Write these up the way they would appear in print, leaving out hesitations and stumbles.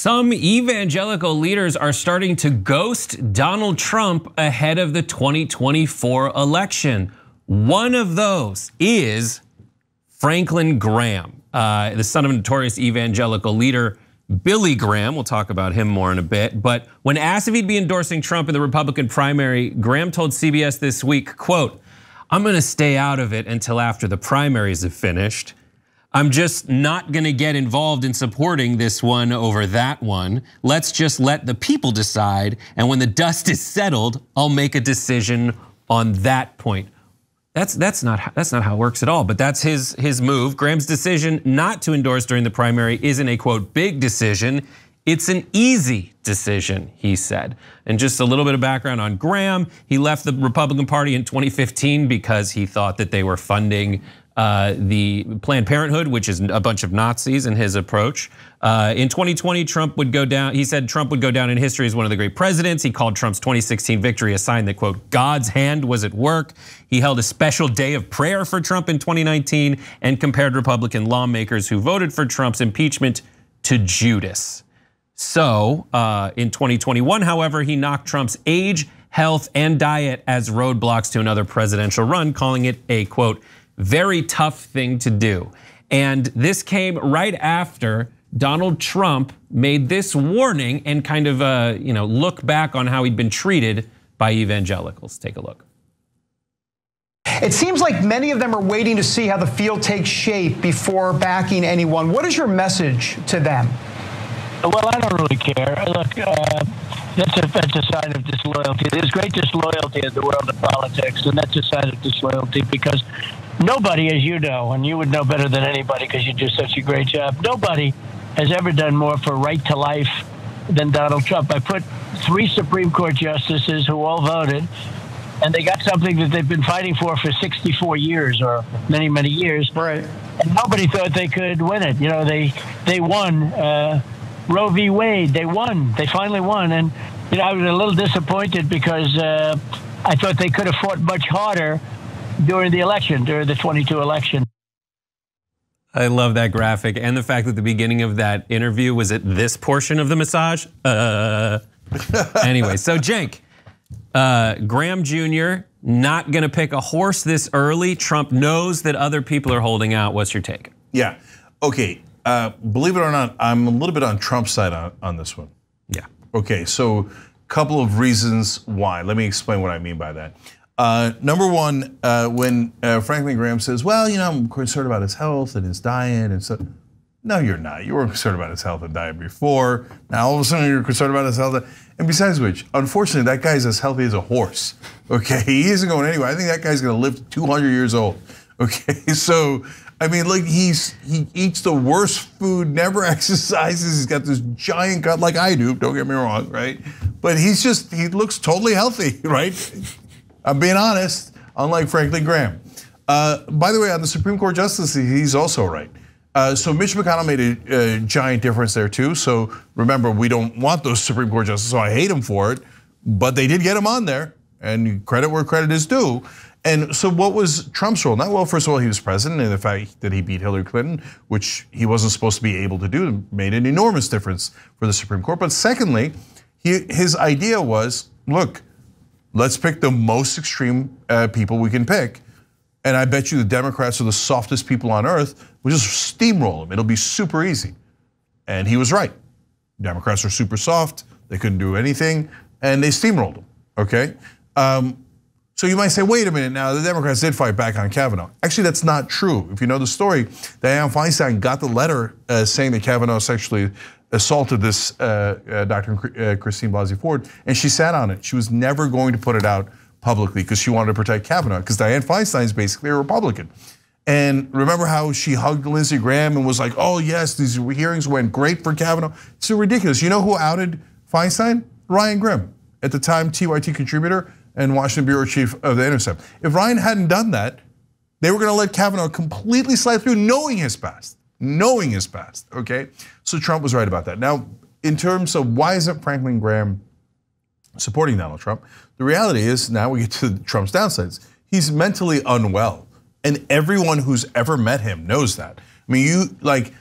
Some evangelical leaders are starting to ghost Donald Trump ahead of the 2024 election. One of those is Franklin Graham, the son of a notorious evangelical leader, Billy Graham. We'll talk about him more in a bit. But when asked if he'd be endorsing Trump in the Republican primary, Graham told CBS this week, quote, "I'm gonna stay out of it until after the primaries have finished. I'm just not gonna get involved in supporting this one over that one. Let's just let the people decide. And when the dust is settled, I'll make a decision on that point." That's not how it works at all, but that's his move. Graham's decision not to endorse during the primary isn't a quote big decision. It's an easy decision, he said. And just a little bit of background on Graham. He left the Republican Party in 2015 because he thought that they were funding the Planned Parenthood, which is a bunch of Nazis in his approach. In 2020, Trump would go down. He said Trump would go down in history as one of the great presidents. He called Trump's 2016 victory a sign that, quote, God's hand was at work. He held a special day of prayer for Trump in 2019 and compared Republican lawmakers who voted for Trump's impeachment to Judas. So in 2021, however, he knocked Trump's age, health, and diet as roadblocks to another presidential run, calling it a, quote, very tough thing to do. And this came right after Donald Trump made this warning and kind of look back on how he'd been treated by evangelicals. Take a look. It seems like many of them are waiting to see how the field takes shape before backing anyone. What is your message to them? Well, I don't really care. Look, that's a sign of disloyalty. There's great disloyalty in the world of politics, and that's a sign of disloyalty because nobody, as you know, and you would know better than anybody because you do such a great job, nobody has ever done more for right to life than Donald Trump. I put 3 Supreme Court justices who all voted, and they got something that they've been fighting for 64 years or many, many years. Right. And nobody thought they could win it. You know, they won. Roe v. Wade, they won. They finally won. And I was a little disappointed because I thought they could have fought much harder during the election, during the 22 election. I love that graphic and the fact that the beginning of that interview was at this portion of the massage. Anyway, so Cenk, Graham Jr. not gonna pick a horse this early. Trump knows that other people are holding out. What's your take? Yeah, okay, believe it or not, I'm a little bit on Trump's side on this one. Yeah. Okay, so a couple of reasons why. Let me explain what I mean by that. Number one, when Franklin Graham says, well, I'm concerned about his health and his diet and so, no, you're not. You were concerned about his health and diet before. Now all of a sudden you're concerned about his health. And besides which, unfortunately, that guy's as healthy as a horse. Okay, he isn't going anywhere. I think that guy's gonna live to 200 years old. Okay, so I mean, like he eats the worst food, never exercises. He's got this giant gut like I do. Don't get me wrong, right? But he looks totally healthy, right? I'm being honest, unlike Franklin Graham. By the way, on the Supreme Court justice, he's also right. So Mitch McConnell made a giant difference there too. So remember, we don't want those Supreme Court justices, so I hate him for it. But they did get him on there, and credit where credit is due. And so what was Trump's role? Not well, first of all, he was president, and the fact that he beat Hillary Clinton, which he wasn't supposed to be able to do, made an enormous difference for the Supreme Court. But secondly, his idea was, look, let's pick the most extreme people we can pick. And I bet you the Democrats are the softest people on earth. We'll just steamroll them. It'll be super easy. And he was right. Democrats are super soft. They couldn't do anything, and they steamrolled them, okay? So you might say, wait a minute now, the Democrats did fight back on Kavanaugh. Actually, that's not true. If you know the story, Dianne Feinstein got the letter saying that Kavanaugh sexually assaulted this Dr. Christine Blasey Ford, and she sat on it. She was never going to put it out publicly because she wanted to protect Kavanaugh, because Dianne Feinstein is basically a Republican. And remember how she hugged Lindsey Graham and was like, oh yes, these hearings went great for Kavanaugh. It's so ridiculous. You know who outed Feinstein? Ryan Grimm, at the time TYT contributor and Washington bureau chief of The Intercept. If Ryan hadn't done that, they were gonna let Kavanaugh completely slide through, knowing his past, okay? So Trump was right about that. Now, in terms of why isn't Franklin Graham supporting Donald Trump, the reality is, now we get to Trump's downsides. He's mentally unwell, and everyone who's ever met him knows that. I mean,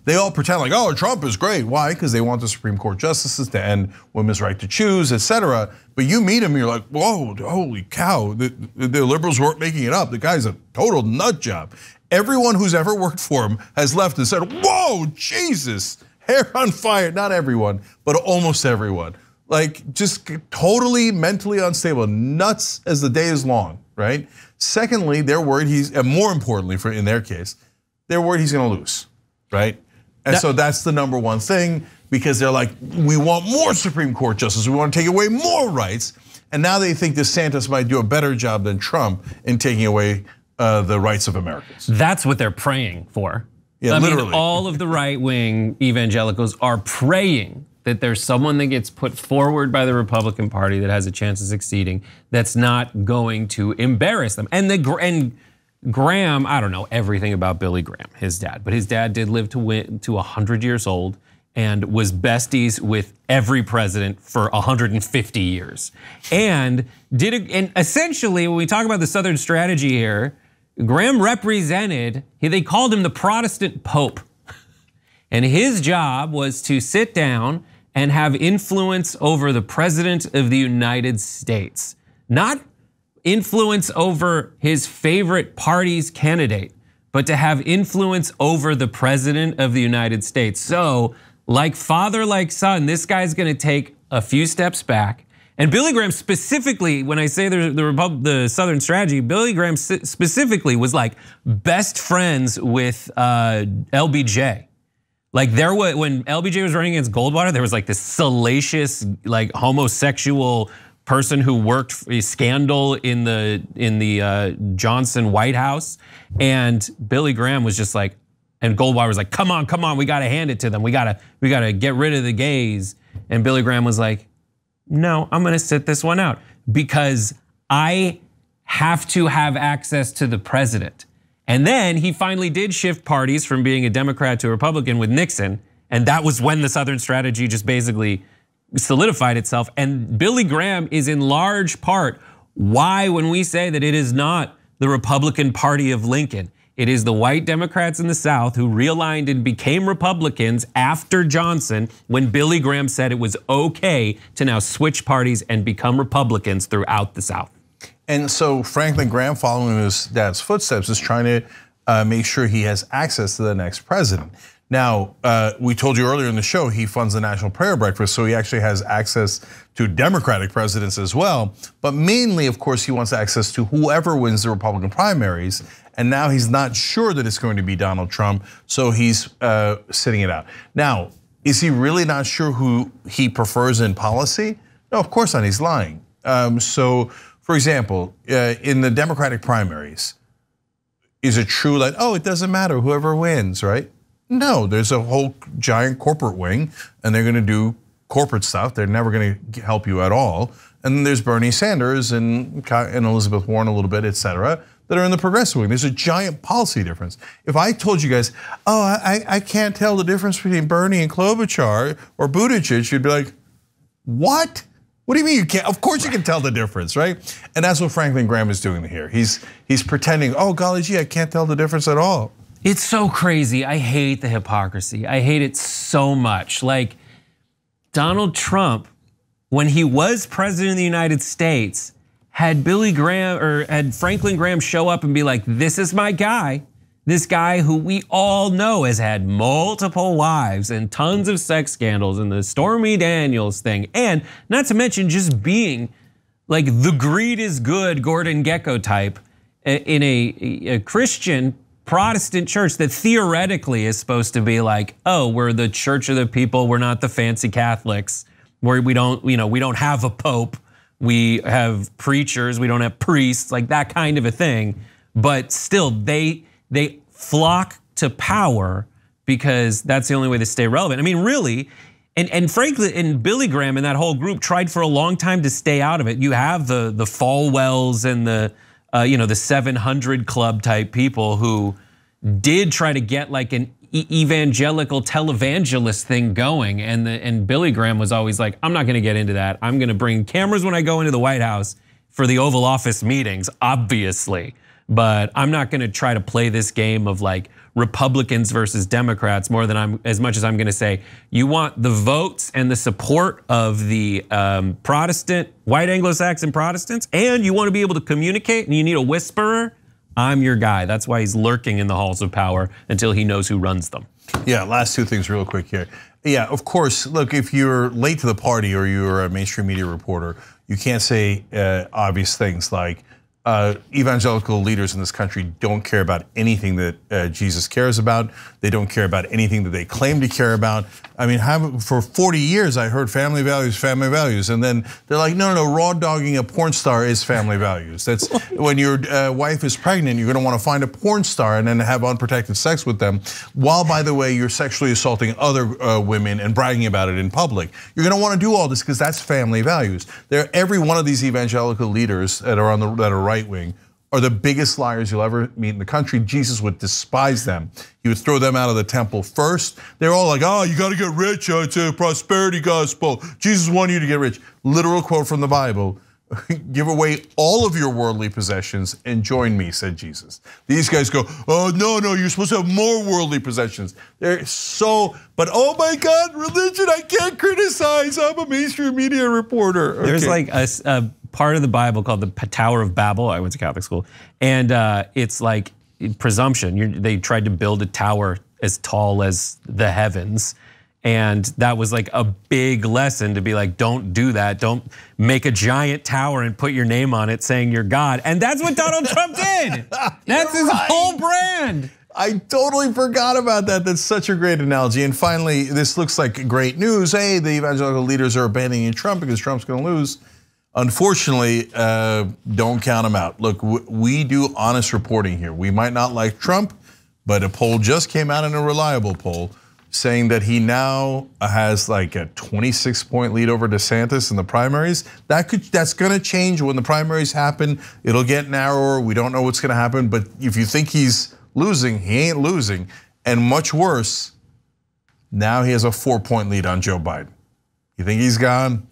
they all pretend like, oh, Trump is great. Why? Because they want the Supreme Court justices to end women's right to choose, etc. But you meet him, you're like, whoa, holy cow! The liberals weren't making it up. The guy's a total nut job. Everyone who's ever worked for him has left and said, whoa, Jesus, hair on fire. Not everyone, but almost everyone. Like, just totally mentally unstable, nuts as the day is long, right? Secondly, they're worried and more importantly, in their case, they're worried he's gonna lose, right? And so that's the number one thing, because they're like, we want more Supreme Court justice, we want to take away more rights. And now they think DeSantis might do a better job than Trump in taking away the rights of Americans. That's what they're praying for. Yeah, literally. I mean, all of the right-wing evangelicals are praying that there's someone that gets put forward by the Republican Party that has a chance of succeeding, that's not going to embarrass them. And Graham, I don't know everything about Billy Graham, his dad, but his dad did live to 100 years old and was besties with every president for 150 years. And essentially, when we talk about the Southern strategy here, Graham represented, they called him the Protestant Pope. And his job was to sit down and have influence over the President of the United States. Not influence over his favorite party's candidate, but to have influence over the President of the United States. So, like father, like son, this guy's gonna take a few steps back. And Billy Graham specifically, when I say the Southern strategy, Billy Graham specifically was like best friends with LBJ. Like when LBJ was running against Goldwater, there was like this salacious, like homosexual person who worked a scandal in the Johnson White House, and Billy Graham was just like, and Goldwater was like, come on, we gotta hand it to them. We gotta get rid of the gays. And Billy Graham was like, no, I'm gonna sit this one out because I have to have access to the president. And then he finally did shift parties from being a Democrat to a Republican with Nixon. And that was when the Southern strategy just basically solidified itself. And Billy Graham is in large part why, when we say that it is not the Republican Party of Lincoln, it is the white Democrats in the South who realigned and became Republicans after Johnson, when Billy Graham said it was okay to now switch parties and become Republicans throughout the South. And so Franklin Graham, following his dad's footsteps, is trying to make sure he has access to the next president. Now, we told you earlier in the show, he funds the National Prayer Breakfast, so he actually has access to Democratic presidents as well. But mainly, of course, he wants access to whoever wins the Republican primaries. And now he's not sure that it's going to be Donald Trump, so he's sitting it out. Now, is he really not sure who he prefers in policy? No, of course not, he's lying. For example, in the Democratic primaries, is it true that, oh, it doesn't matter whoever wins, right? No, there's a whole giant corporate wing and they're gonna do corporate stuff. They're never gonna help you at all. And then there's Bernie Sanders and Elizabeth Warren a little bit, et cetera, that are in the progressive wing. There's a giant policy difference. If I told you guys, oh, I can't tell the difference between Bernie and Klobuchar or Buttigieg, you'd be like, what? What do you mean you can't? Of course you can tell the difference, right? And that's what Franklin Graham is doing here. He's pretending, oh golly gee, I can't tell the difference at all. It's so crazy. I hate the hypocrisy. I hate it so much. Like Donald Trump, when he was president of the United States, had Billy Graham or had Franklin Graham show up and be like, this is my guy. This guy who we all know has had multiple wives and tons of sex scandals and the Stormy Daniels thing. And not to mention just being like the greed is good Gordon Gekko type in a Christian Protestant church that theoretically is supposed to be like, oh, we're the church of the people, we're not the fancy Catholics, where we don't have a pope, we have preachers, we don't have priests, like that kind of a thing. But still, they flock to power because that's the only way to stay relevant. I mean, really, and frankly, and Billy Graham and that whole group tried for a long time to stay out of it. You have the Falwells and the 700 Club type people who did try to get like an evangelical televangelist thing going, and Billy Graham was always like, I'm not gonna get into that. I'm gonna bring cameras when I go into the White House for the Oval Office meetings, obviously. but I'm not gonna try to play this game of like Republicans versus Democrats more than as much as I'm gonna say, you want the votes and the support of the Protestant, white Anglo-Saxon Protestants, and you wanna be able to communicate and you need a whisperer, I'm your guy. That's why he's lurking in the halls of power until he knows who runs them. Yeah, last two things real quick here. Yeah, of course, look, if you're late to the party or you're a mainstream media reporter, you can't say obvious things like evangelical leaders in this country don't care about anything that Jesus cares about. They don't care about anything that they claim to care about. I mean, for 40 years, I heard family values. And then they're like, no, raw dogging a porn star is family values. That's when your wife is pregnant, you're gonna wanna find a porn star and then have unprotected sex with them, while, by the way, you're sexually assaulting other women and bragging about it in public. You're gonna wanna do all this because that's family values. Every one of these evangelical leaders that are right wing are the biggest liars you'll ever meet in the country. Jesus would despise them. He would throw them out of the temple first. They're all like, oh, you gotta get rich, it's a prosperity gospel. Jesus wanted you to get rich. Literal quote from the Bible, give away all of your worldly possessions and join me, said Jesus. These guys go, oh, no, you're supposed to have more worldly possessions. They're so, but oh my God, religion, I can't criticize. I'm a mainstream media reporter. Okay. There's like a part of the Bible called the Tower of Babel. I went to Catholic school, and it's like presumption. They tried to build a tower as tall as the heavens, and that was like a big lesson to be like, don't do that. Don't make a giant tower and put your name on it saying you're God. And that's what Donald Trump did. That's his whole brand. I totally forgot about that. That's such a great analogy. And finally, this looks like great news. Hey, the evangelical leaders are abandoning Trump because Trump's gonna lose. Unfortunately, don't count them out. Look, we do honest reporting here. We might not like Trump, but a poll just came out, in a reliable poll, saying that he now has like a 26-point lead over DeSantis in the primaries. That's gonna change when the primaries happen. It'll get narrower. We don't know what's gonna happen, but if you think he's losing, he ain't losing. And much worse, now he has a 4-point lead on Joe Biden. You think he's gone?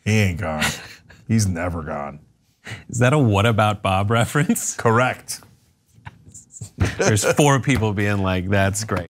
He ain't gone. He's never gone. Is that a What About Bob reference? Correct. There's 4 people being like, that's great.